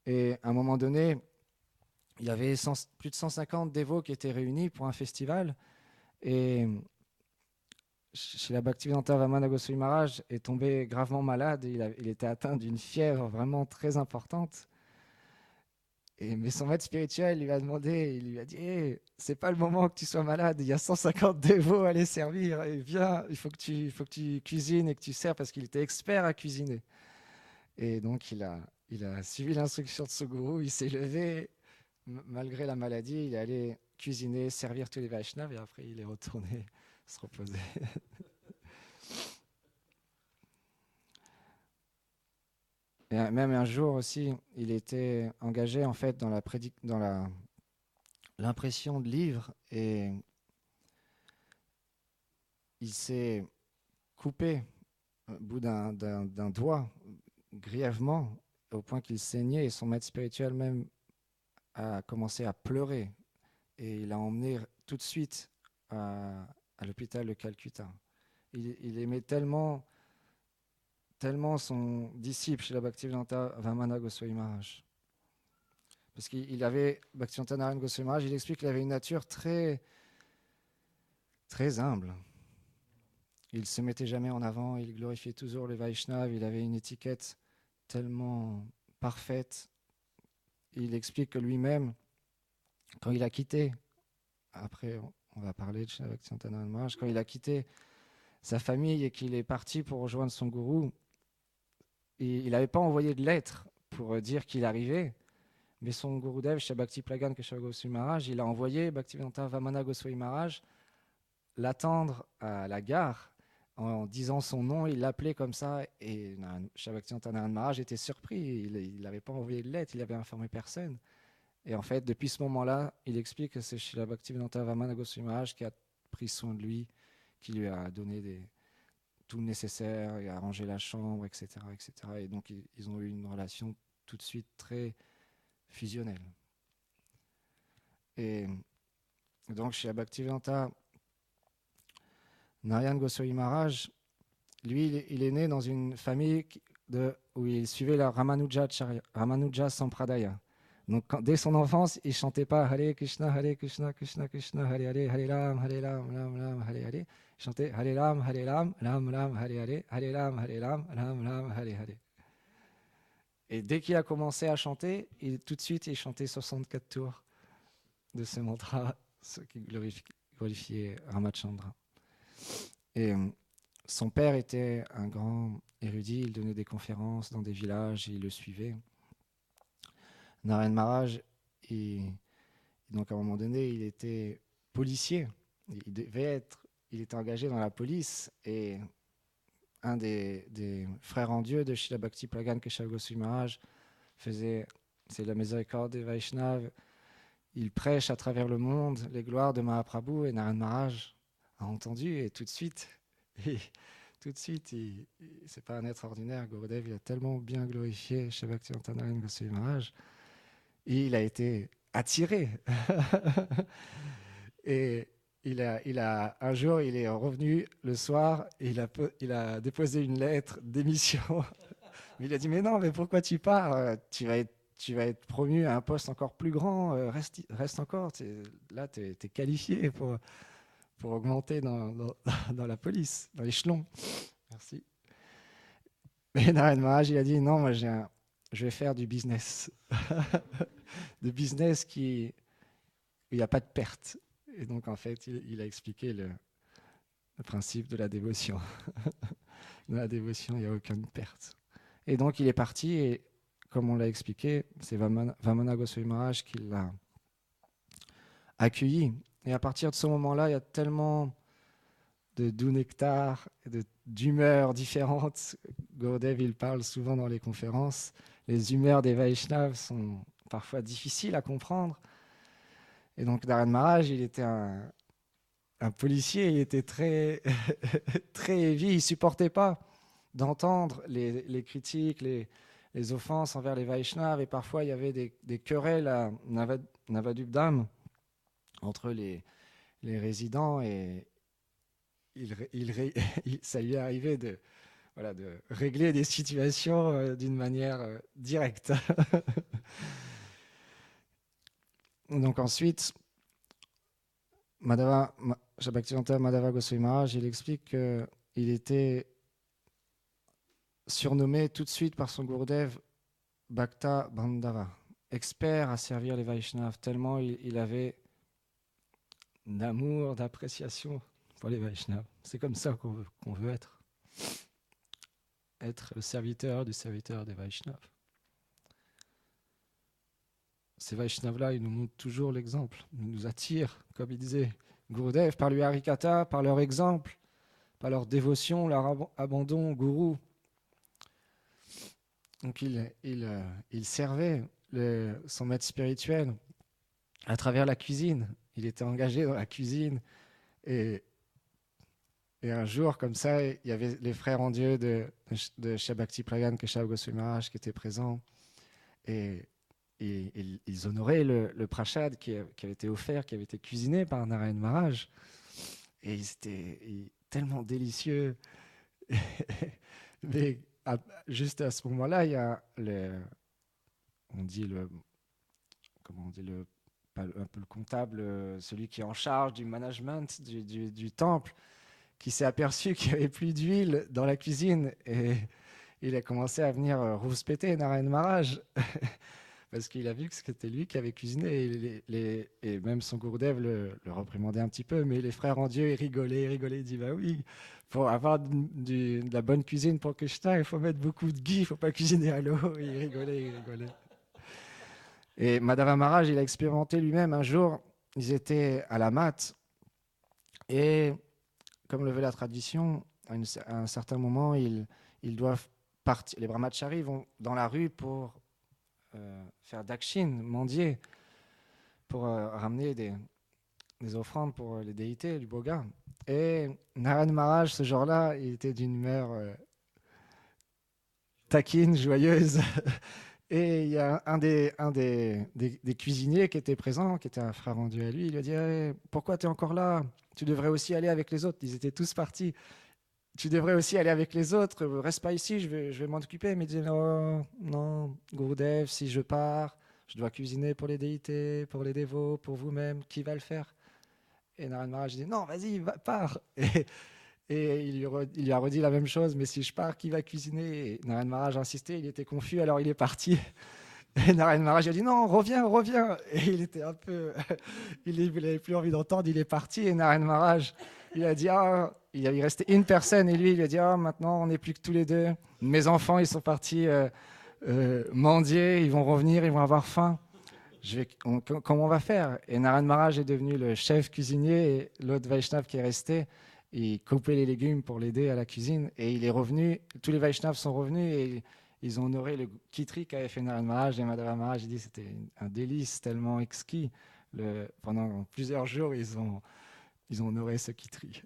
Et à un moment donné, il y avait plus de 150 dévots qui étaient réunis pour un festival et Srila Bhaktivedanta Vamana Goswami Maharaj est tombé gravement malade. Il était atteint d'une fièvre vraiment très importante. Mais son maître spirituel lui a demandé, il lui a dit hey, c'est pas le moment que tu sois malade, il y a 150 dévots à les servir, et viens, il faut que tu cuisines et que tu sers, parce qu'il était expert à cuisiner. Et donc il a suivi l'instruction de ce gourou, il s'est levé, malgré la maladie, il est allé cuisiner, servir tous les Vaishnavas, et après il est retourné se reposer. Et même un jour aussi, il était engagé en fait dans l'impression de livres, et il s'est coupé au bout d'un doigt grièvement, au point qu'il saignait, et son maître spirituel même a commencé à pleurer, et il l'a emmené tout de suite à l'hôpital de Calcutta. Il aimait tellement son disciple chez la Bhaktivedanta Vamana Goswami Maharaj. Parce qu'il avait, Bhaktivedanta Narayana Goswami Maharaj, il explique qu'il avait une nature très, très humble. Il ne se mettait jamais en avant, il glorifiait toujours les Vaishnavas, il avait une étiquette tellement parfaite. Il explique que lui-même, quand il a quitté, après on va parler de Bhaktivedanta Narayana Maharaj, quand il a quitté sa famille et qu'il est parti pour rejoindre son gourou, il n'avait pas envoyé de lettre pour dire qu'il arrivait, mais son Gurudev, Shri Bhakti Plagan Keshava Goswami Maharaj, il a envoyé Bhaktivedanta Vamana Goswami Maharaj l'attendre à la gare en disant son nom, il l'appelait comme ça, et Shri Bhaktivedanta Narayana Maharaj était surpris, il n'avait pas envoyé de lettre, il n'avait informé personne. Et en fait, depuis ce moment-là, il explique que c'est Shri Bhaktivedanta Vamana Goswami Maharaj qui a pris soin de lui, qui lui a donné tout le nécessaire, et a rangé la chambre, etc. etc. Et donc, ils ont eu une relation tout de suite très fusionnelle. Et donc, chez Bhaktivedanta Narayana Goswami Maharaj, lui, il est né dans une famille où il suivait la Ramanuja Sampradaya. Donc, dès son enfance, il ne chantait pas Hare Krishna, Krishna Krishna, Hare Hare, Hare Ram, Ram Ram, Hare Hare. Il chantait Hare Ram, Ram Ram, Hare Hare, Hare Ram, Ram Hare Hare. Et dès qu'il a commencé à chanter, tout de suite, il chantait 64 tours de ce mantra, ce qui glorifiait Ramachandra. Et son père était un grand érudit, il donnait des conférences dans des villages, et il le suivait. Narayana Maharaj, donc à un moment donné, il était policier. Il était engagé dans la police, et un des frères en Dieu de Srila Bhakti Plagan Keshava Goswami Maharaj c'est la miséricorde des Vaishnavas. Il prêche à travers le monde les gloires de Mahaprabhu, et Narayana Maharaj a entendu, et tout de suite, c'est pas un être ordinaire. Gurudev, il a tellement bien glorifié chez Bhaktivedanta Narayana Goswami Maharaj, et il a été attiré. Et un jour, il est revenu le soir, et il a déposé une lettre d'émission. Il a dit mais non, mais pourquoi tu pars? Tu vas être promu à un poste encore plus grand. Reste encore. Là, tu es qualifié pour augmenter dans la police, dans l'échelon. Merci. Mais Narayana Maharaj, il a dit non, moi je vais faire du business. De business où il n'y a pas de perte. Et donc en fait, il a expliqué le principe de la dévotion. Dans la dévotion, il n'y a aucune perte. Et donc il est parti, et comme on l'a expliqué, c'est Vamana Goswami Maharaj qui l'a accueilli. Et à partir de ce moment-là, il y a tellement de doux nectar, d'humeurs différentes. Gurudev, il parle souvent dans les conférences. Les humeurs des Vaishnavas sont parfois difficiles à comprendre. Et donc Narayana Maharaj, il était un policier, il était très, très heavy, il ne supportait pas d'entendre les critiques, les offenses envers les Vaishnavas, et parfois il y avait des querelles à Navadupdam entre les résidents, et ça lui est arrivé de régler des situations d'une manière directe. Donc ensuite, Bhaktivedanta Madhava Goswami Maharaj, il explique qu'il était surnommé tout de suite par son Gurudev Bhakta Bandhava, expert à servir les Vaishnavas, tellement il avait d'amour, d'appréciation pour les Vaishnavas. C'est comme ça qu'on veut être le serviteur du serviteur des Vaishnavas. Ces Vaishnavas-là, ils nous montrent toujours l'exemple, ils nous attirent, comme il disait Gurudev, par le Harikatha, par leur exemple, par leur dévotion, leur abandon au Gourou. Donc il servait son maître spirituel à travers la cuisine. Il était engagé dans la cuisine. Et un jour, comme ça, il y avait les frères en Dieu de Shri Bhakti Pragan Keshav Goswami Maharaj qui étaient présents. Et ils honoraient le prashad qui avait été offert, qui avait été cuisiné par Narayan Maharaj. Et c'était tellement délicieux. Mais juste à ce moment-là, il y a un peu le comptable, celui qui est en charge du management du temple, qui s'est aperçu qu'il n'y avait plus d'huile dans la cuisine. Et il a commencé à venir rouspéter Narayan Maharaj. Parce qu'il a vu que c'était lui qui avait cuisiné. Et même son Gurudev le reprimandait un petit peu. Mais les frères en Dieu, ils rigolaient. Ils disaient, bah oui, pour avoir de la bonne cuisine pour Krishna, il faut mettre beaucoup de ghee, il ne faut pas cuisiner à l'eau. Ils rigolaient. Et Madhava Maharaj, il a expérimenté lui-même un jour. Ils étaient à la mat. Et comme le veut la tradition, à un certain moment, ils doivent partir. Les brahmacharis vont dans la rue pour faire dakshin, mendier, pour ramener des offrandes pour les déités du Boga. Et Narayan Maharaj, ce jour-là, il était d'une humeur taquine, joyeuse. Et il y a un des cuisiniers qui était présent, qui était un frère en Dieu à lui, il lui a dit hey, « Pourquoi tu es encore là? Tu devrais aussi aller avec les autres. » Ils étaient tous partis. « Tu devrais aussi aller avec les autres. Reste pas ici, je vais m'en occuper. » Mais il disait « Non, Gurudev, si je pars, je dois cuisiner pour les déités, pour les dévots, pour vous-même. Qui va le faire ?» Et Narayan Maharaj dit « Non, vas-y, pars. » Et il lui a redit la même chose, mais si je pars, qui va cuisiner? Et Narayan Maharaj insistait, il était confus, alors il est parti. Et Narayan Maharaj a dit non, reviens. Et il était un peu, il n'avait plus envie d'entendre, il est parti. Et Narayan Maharaj, il a dit il restait une personne et lui, il a dit maintenant on n'est plus que tous les deux. Mes enfants, ils sont partis mendier, ils vont revenir, ils vont avoir faim. Comment on va faire? Et Narayan Maharaj est devenu le chef cuisinier et l'autre Vaishnav qui est resté. Il coupait les légumes pour l'aider à la cuisine et il est revenu, tous les Vaishnavas sont revenus et ils ont honoré le kitri qu'avait fait Narayan Maharaj et Madhava Maharaj. Il dit c'était un délice tellement exquis. Pendant plusieurs jours, ils ont honoré ce kitri.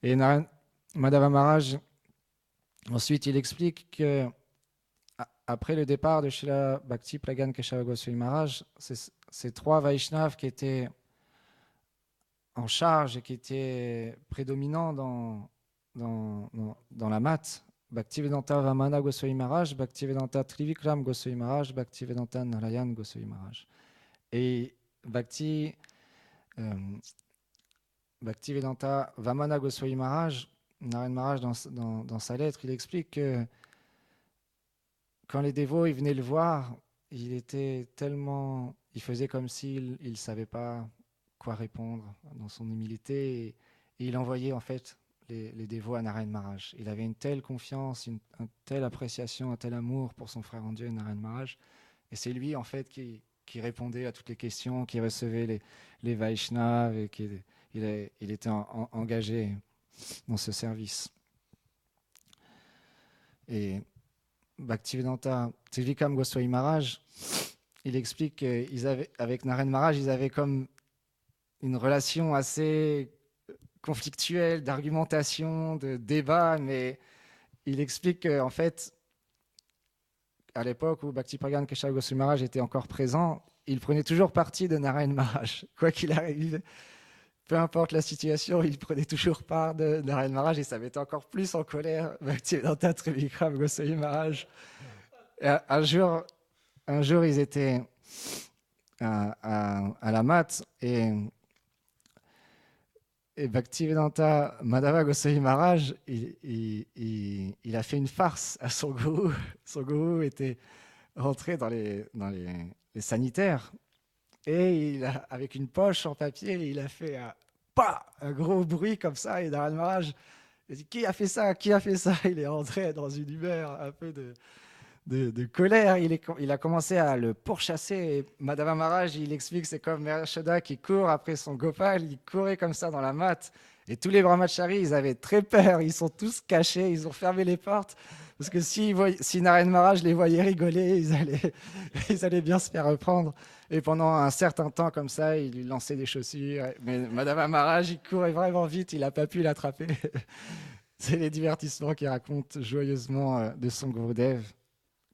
Et Madhava Maharaj, ensuite, il explique que après le départ de Srila Bhakti Pragan Keshava Goswami Maharaj, ces trois Vaishnavas qui étaient en charge et qui était prédominant dans la mat, Bhaktivedanta Vamana Goswami Maharaj, Bhaktivedanta Trivikram Goswami Maharaj, Bhaktivedanta Narayan Goswami Maharaj. Et Bhaktivedanta Vamana Goswami Maharaj, Narayan Maharaj dans sa lettre, il explique que quand les dévots ils venaient le voir, il faisait comme s'il ne savait pas quoi répondre dans son humilité et il envoyait en fait les dévots à Narayan Maharaj. Il avait une telle confiance, une telle appréciation, un tel amour pour son frère en Dieu, Narayan Maharaj, et c'est lui en fait qui répondait à toutes les questions, qui recevait les Vaishnavas et il était engagé dans ce service. Et Bhaktivedanta Trivikram Goswami Maharaj, il explique qu'avec Narayan Maharaj, ils avaient comme une relation assez conflictuelle, d'argumentation, de débat, mais il explique qu'en fait, à l'époque où Bhakti Pragan Keshava Goswami Maharaj était encore présent, il prenait toujours parti de Narayan Maharaj. Quoi qu'il arrive, peu importe la situation, il prenait toujours part de Narayan Maharaj et ça mettait encore plus en colère Bhaktivedanta Trivikram Goswami Maharaj. Un jour, ils étaient à la mat et Et Bhaktivedanta Madhava Goswami Maharaj, il a fait une farce à son gourou. Son gourou était rentré dans les sanitaires et avec une poche en papier, il a fait un gros bruit comme ça. Et Narayana Maharaj a dit: qui a fait ça? Qui a fait ça? Il est rentré dans une humeur un peu de colère. Il a commencé à le pourchasser. Et Madhava Maharaj, il explique que c'est comme Yashoda qui court après son Gopal. Il courait comme ça dans la matte. Et tous les brahmacharis, ils avaient très peur. Ils sont tous cachés. Ils ont fermé les portes. Parce que si Narayana Maharaj les voyait rigoler, ils allaient bien se faire reprendre. Et pendant un certain temps comme ça, il lui lançait des chaussures. Mais Madhava Maharaj, il courait vraiment vite. Il n'a pas pu l'attraper. C'est les divertissements qu'il raconte joyeusement de son Gurudev.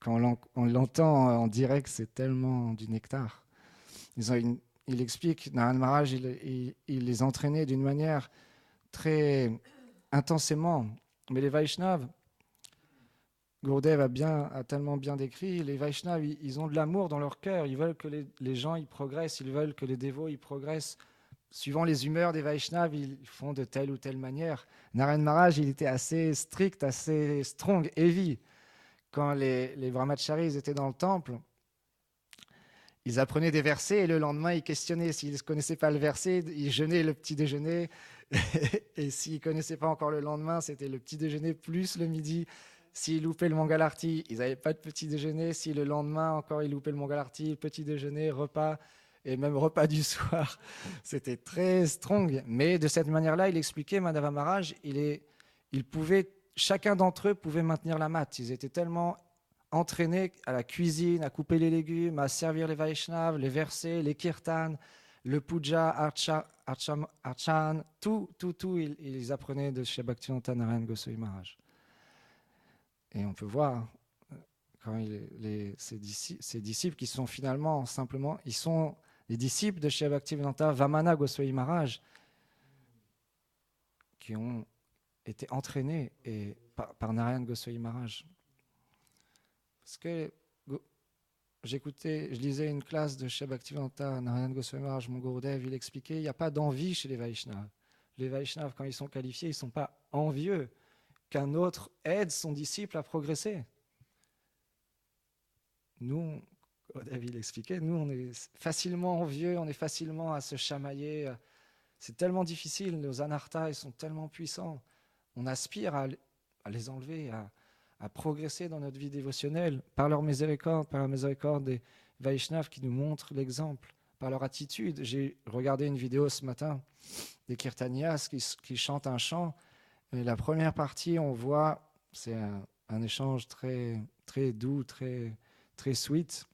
Quand on l'entend en direct, c'est tellement du nectar. Il explique, Narayana Maharaj, il les entraînait d'une manière très intensément. Mais les Vaishnavas, Gurudev a tellement bien décrit, les Vaishnavas, ils ont de l'amour dans leur cœur. Ils veulent que les gens ils progressent, ils veulent que les dévots ils progressent. Suivant les humeurs des Vaishnavas, ils font de telle ou telle manière. Narayana Maharaj, il était assez strict, assez strong, heavy. Quand les brahmacharis étaient dans le temple, ils apprenaient des versets et le lendemain, ils questionnaient. S'ils ne connaissaient pas le verset, ils jeûnaient le petit déjeuner. Et s'ils ne connaissaient pas encore le lendemain, c'était le petit déjeuner plus le midi. S'ils loupaient le Mangalarti, ils n'avaient pas de petit déjeuner. Si le lendemain encore, ils loupaient le Mangalarti, petit déjeuner, repas et même repas du soir. C'était très strong. Mais de cette manière-là, il expliquait, Madhava Maharaj, chacun d'entre eux pouvait maintenir la mat. Ils étaient tellement entraînés à la cuisine, à couper les légumes, à servir les Vaishnavas, les versets, les kirtans, le puja, archan, tout, ils apprenaient de chez Bhaktivedanta Narayana Goswami Maharaj. Et on peut voir quand ces disciples qui sont finalement simplement, ils sont les disciples de chez Bhaktivedanta Vamana Goswami Maharaj qui ont été entraînés par Narayana Goswami Maharaj. Parce que je lisais une classe de chez Bhaktivedanta Narayana Goswami Maharaj, mon Gurudev, il expliquait, il n'y a pas d'envie chez les Vaishnavas. Les Vaishnavas, quand ils sont qualifiés, ils ne sont pas envieux qu'un autre aide son disciple à progresser. Nous, Gurudev, il expliquait, nous, on est facilement envieux, on est facilement à se chamailler. C'est tellement difficile, nos anarthas, ils sont tellement puissants. On aspire à les enlever, à progresser dans notre vie dévotionnelle par leur miséricorde, par la miséricorde des Vaishnavas qui nous montrent l'exemple, par leur attitude. J'ai regardé une vidéo ce matin des Kirtanias qui chantent un chant. Et la première partie, on voit, c'est un échange très, très doux, très, très sweet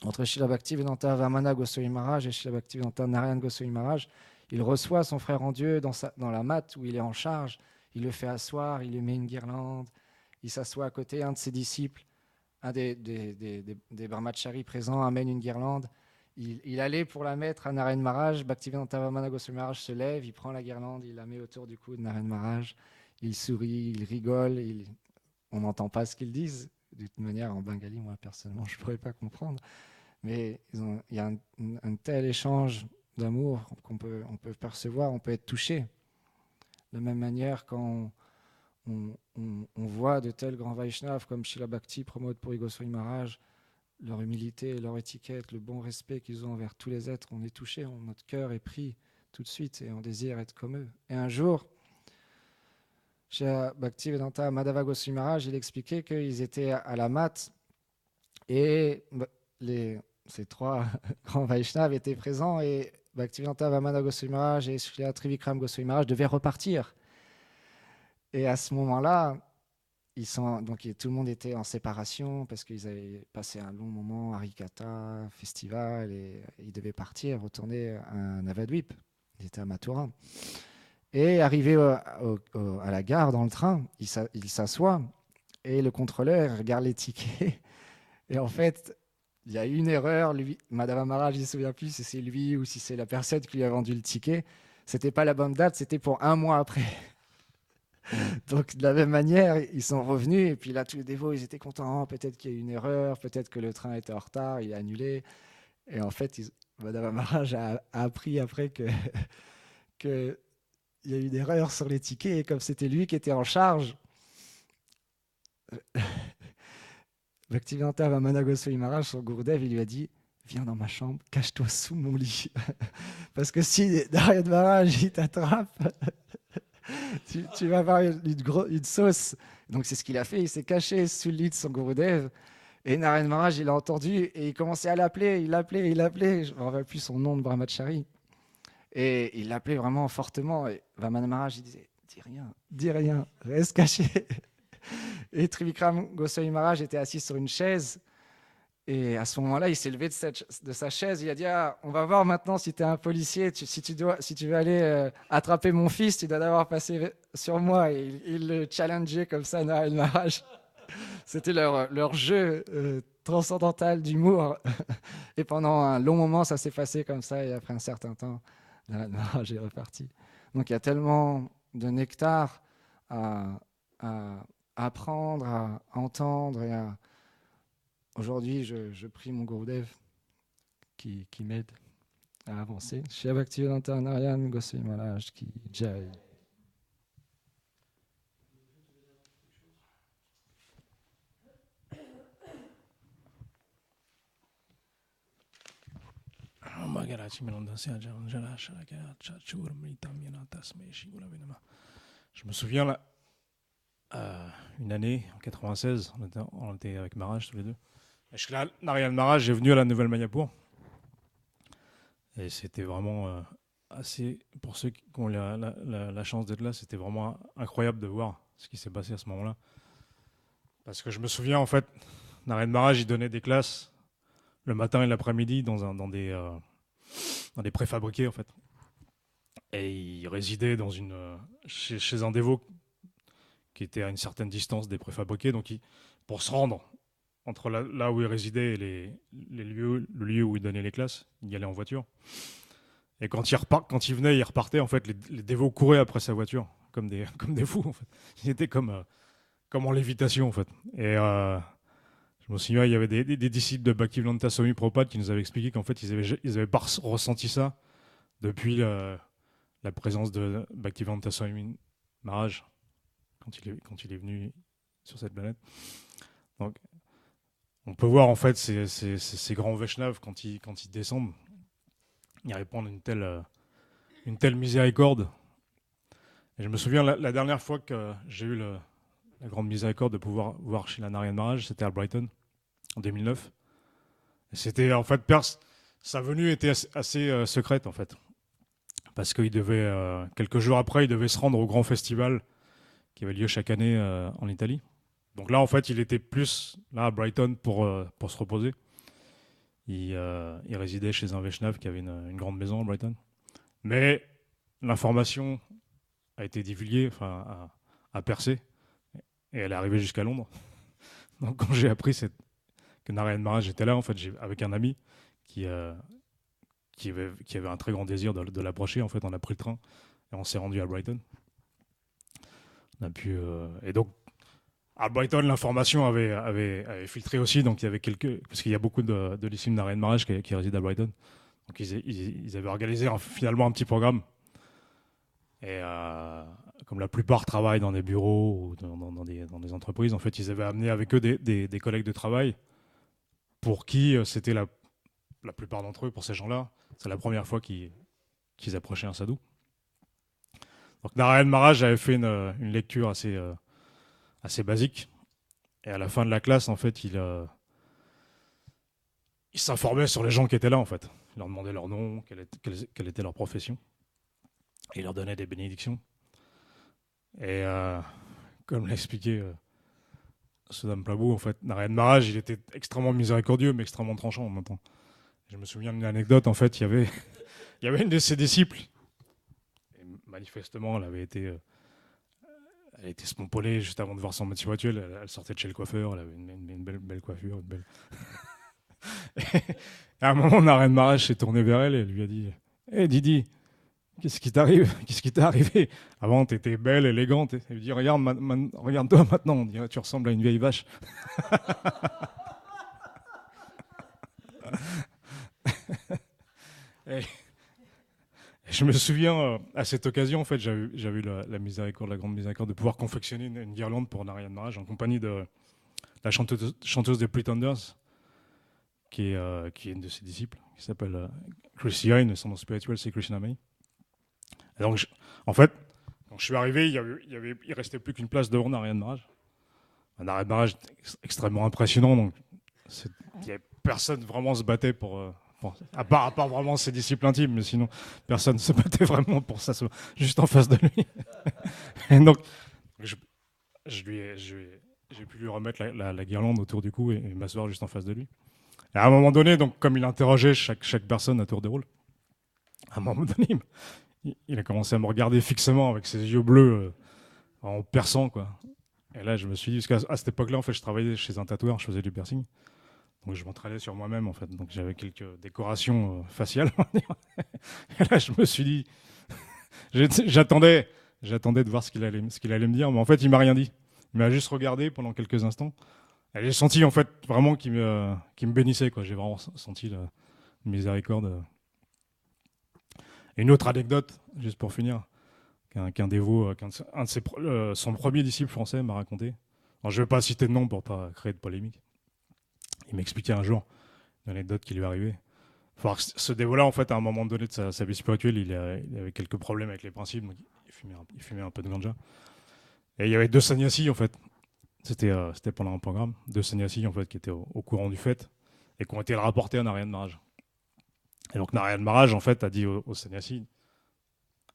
entre Srila Bhaktivedanta Vamana Goswami Maharaj et Srila Bhaktivedanta Narayana Goswami Maharaj. Il reçoit son frère en Dieu dans la matte où il est en charge. Il le fait asseoir, il lui met une guirlande. Il s'assoit à côté, un de ses disciples, un des brahmacharis présents amène une guirlande. Il allait pour la mettre à Narayana Maharaj. Bhaktivedanta Vamana Goswami Maharaj se lève, il prend la guirlande, il la met autour du cou de Narayana Maharaj. Il sourit, il rigole, on n'entend pas ce qu'ils disent. De toute manière, en bengali, moi personnellement, je ne pourrais pas comprendre. Mais il y a un tel échange d'amour qu'on peut percevoir, on peut être touché. De la même manière, quand on voit de tels grands Vaishnavas comme Srila Bhakti, Pramod Puri Goswami Maharaj, leur humilité, leur étiquette, le bon respect qu'ils ont envers tous les êtres, on est touché, notre cœur est pris tout de suite et on désire être comme eux. Et un jour, chez Bhaktivedanta Madhava Goswami Maharaj, il expliquait qu'ils étaient à la mat et ces trois grands Vaishnavas étaient présents et Bhaktivedanta Vamana Goswami Maharaj et Srila Trivikram Goswami Maharaj devaient repartir. Et à ce moment-là, tout le monde était en séparation parce qu'ils avaient passé un long moment à Harikatha, festival, et ils devaient partir, retourner à Navadvip. Ils étaient à Mathura. Et arrivé à la gare, dans le train, il s'assoit et le contrôleur regarde les tickets. Et en fait, il y a eu une erreur. Madhava Maharaj, je ne me souviens plus si c'est lui ou si c'est la personne qui lui a vendu le ticket. Ce n'était pas la bonne date, c'était pour 1 mois après. Donc, de la même manière, ils sont revenus. Et puis là, tous les dévots, ils étaient contents. Peut-être qu'il y a eu une erreur, peut-être que le train était en retard, il est annulé. Et en fait, Madhava Maharaj a appris après que il y a eu une erreur sur les tickets, et comme c'était lui qui était en charge, Bhaktivedanta Ramana Goswami Maharaj, son Gurudev, il lui a dit « Viens dans ma chambre, cache-toi sous mon lit. » Parce que si Narayana Maharaj il t'attrape, tu vas avoir une sauce. Donc c'est ce qu'il a fait, il s'est caché sous le lit de son Gurudev. Et Narayana Maharaj, il a entendu et il commençait à l'appeler, il l'appelait. Je ne me rappelle plus son nom de Brahmachari. Et il l'appelait vraiment fortement. Et Vamana Maharaj, il disait dis rien, reste caché. Et Trivikram Goswami Maharaj était assis sur une chaise. Et à ce moment-là, il s'est levé de sa chaise. Il a dit on va voir maintenant si tu es un policier. Si tu veux aller attraper mon fils, tu dois d'abord passer sur moi. Et il le challengeait comme ça, Narayana Maharaj. C'était leur jeu transcendantal d'humour. Et pendant un long moment, ça s'est passé comme ça. Et après un certain temps, j'ai reparti. Donc il y a tellement de nectar à apprendre, à entendre. Et aujourd'hui, je prie mon Gurudev qui m'aide à avancer. Shri Bhaktivedanta Narayana Goswami Maharaj qui jai. Je me souviens là, une année, en 96, on était avec Maharaj tous les deux. Narayana Maharaj est venu à la Nouvelle Mayapur. Et c'était vraiment assez, pour ceux qui ont la chance d'être là, c'était vraiment incroyable de voir ce qui s'est passé à ce moment-là. Parce que je me souviens, en fait, Narayana Maharaj, il donnait des classes le matin et l'après-midi dans des préfabriqués, en fait. Et il résidait chez un dévot qui était à une certaine distance des préfabriqués. Donc, pour se rendre entre là où il résidait et le lieu où il donnait les classes, il y allait en voiture. Et quand il venait, il repartait. En fait, les dévots couraient après sa voiture, comme des fous. En fait. Ils étaient comme en lévitation, en fait. Et je me souviens, il y avait des disciples de Bhaktivedanta Swami Prabhupada qui nous avaient expliqué qu'en fait, ils avaient pas ressenti ça depuis la présence de Bhaktivedanta Swami Maharaj quand il est venu sur cette planète. Donc, on peut voir en fait ces grands Vaishnavas quand ils descendent, ils répondent une telle miséricorde. Et je me souviens la dernière fois que j'ai eu la grande miséricorde de pouvoir voir Srila Narayana Maharaj, c'était à Brighton en 2009. Et c'était en fait sa venue était assez secrète en fait, parce qu'il devait quelques jours après, il devait se rendre au grand festival qui avait lieu chaque année en Italie. Donc là, en fait, il était plus là à Brighton pour se reposer. Il résidait chez un Vaishnav qui avait une grande maison à Brighton. Mais l'information a été divulguée, enfin, a percé, et elle est arrivée jusqu'à Londres. Donc quand j'ai appris que Narayana Maharaj était là, en fait, avec un ami qui avait un très grand désir de l'approcher, en fait, on a pris le train et on s'est rendu à Brighton. On a pu, et donc, à Brighton, l'information avait filtré aussi, donc il y avait parce qu'il y a beaucoup de disciples de Narayana Maharaj qui résident à Brighton. Donc ils avaient organisé finalement un petit programme. Et comme la plupart travaillent dans des bureaux ou dans des entreprises, en fait, ils avaient amené avec eux des collègues de travail pour qui c'était la plupart d'entre eux, pour ces gens-là, c'est la première fois qu'ils approchaient un sadhu. Donc Narayana Maharaj avait fait une lecture assez basique. Et à la fin de la classe, en fait, il s'informait sur les gens qui étaient là, en fait. Il leur demandait leur nom, quelle était leur profession. Et il leur donnait des bénédictions. Et comme l'a expliqué Sudam Prabhu, en fait, Narayana Maharaj, il était extrêmement miséricordieux, mais extrêmement tranchant en même temps. Je me souviens d'une anecdote, en fait, il y avait une de ses disciples. Et manifestement, elle était spompolée juste avant de voir son métier voiture. Elle sortait de chez le coiffeur, elle avait une belle coiffure. Et à un moment, Narayana Maharaj s'est tourné vers elle et lui a dit « Hé Didi, qu'est-ce qui t'arrive? Qu'est-ce qui t'est arrivé? Avant, t'étais belle, élégante. » Elle lui dit « Regarde-toi maintenant, on dirait que tu ressembles à une vieille vache. » Je me souviens, à cette occasion, en fait, j'avais eu la miséricorde, la grande miséricorde, de pouvoir confectionner une guirlande pour Narayan Maharaj en compagnie de la chanteuse des Pretenders, qui est une de ses disciples, qui s'appelle Chrissy Hine, son nom spirituel, c'est Krishnamani. Et donc, en fait, quand je suis arrivé, il restait plus qu'une place devant Narayan Maharaj. Narayan Maharaj extrêmement impressionnant, donc personne vraiment se battait pour à part vraiment ses disciples intimes, mais sinon personne ne se battait vraiment pour ça, juste en face de lui. Et donc j'ai pu lui remettre la guirlande autour du cou et m'asseoir juste en face de lui. Et à un moment donné, donc comme il interrogeait chaque personne à tour de rôle, à un moment donné, il a commencé à me regarder fixement avec ses yeux bleus en perçant, quoi. Et là, je me suis dit, parce qu'à cette époque-là, en fait, je travaillais chez un tatoueur, je faisais du piercing. Donc je m'entraînais sur moi-même, en fait. Donc j'avais quelques décorations faciales. Et là, je me suis dit, j'attendais de voir ce qu'il allait me dire, mais en fait, il m'a rien dit. Il m'a juste regardé pendant quelques instants. Et j'ai senti, en fait, vraiment qu'il me bénissait, quoi. J'ai vraiment senti la miséricorde. Et une autre anecdote, juste pour finir, qu'un dévot, son premier disciple français m'a raconté. Alors, je ne vais pas citer de nom pour ne pas créer de polémique. Il m'expliquait un jour une anecdote qui lui est arrivée. Ce dévot-là, en fait, à un moment donné de sa vie spirituelle, il avait quelques problèmes avec les principes, donc il fumait un peu de ganja. Et il y avait 2 sannyasis, en fait. C'était pendant un programme. 2 sannyasis, en fait, qui étaient au courant du fait et qui ont été rapportés à Narayan Maharaj. Et donc Narayan Maharaj, en fait, a dit aux sannyasis,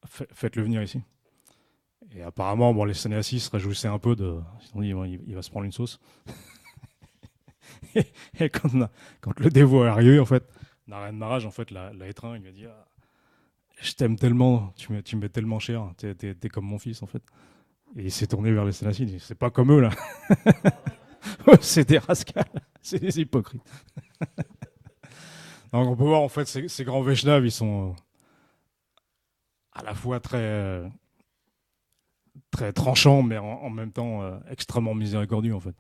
faites-le venir ici. Et apparemment, bon, les sannyasis se réjouissaient un peu de... Ils se sont dit, il va se prendre une sauce. Et quand le dévot est arrivé, en fait, Narayan Maharaj, en fait, l'a étreint. Il lui a dit, je t'aime tellement, tu me mets tellement cher, t'es comme mon fils, en fait. Et il s'est tourné vers les sannyasis, il dit, c'est pas comme eux, là. C'est des rascals, c'est des hypocrites. Donc on peut voir, en fait, ces grands Vaishnavas, ils sont à la fois très tranchants, mais en même temps extrêmement miséricordieux, en fait.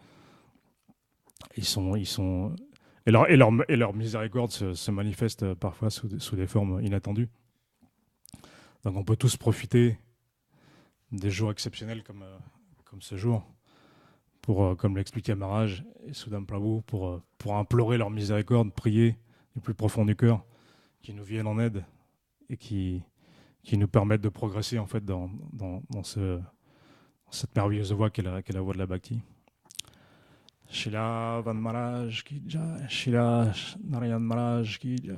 Ils sont et leur miséricorde se manifeste parfois sous des formes inattendues. Donc on peut tous profiter des jours exceptionnels comme ce jour, pour, comme l'expliquait Maharaj et Sudam Prabhu, pour implorer leur miséricorde, prier du plus profond du cœur, qui nous viennent en aide et qui nous permettent de progresser, en fait, dans cette merveilleuse voie qu'est la voie de la bhakti. Shila Van Maharaj ki jai, Shila Narayan Maharaj ki jai.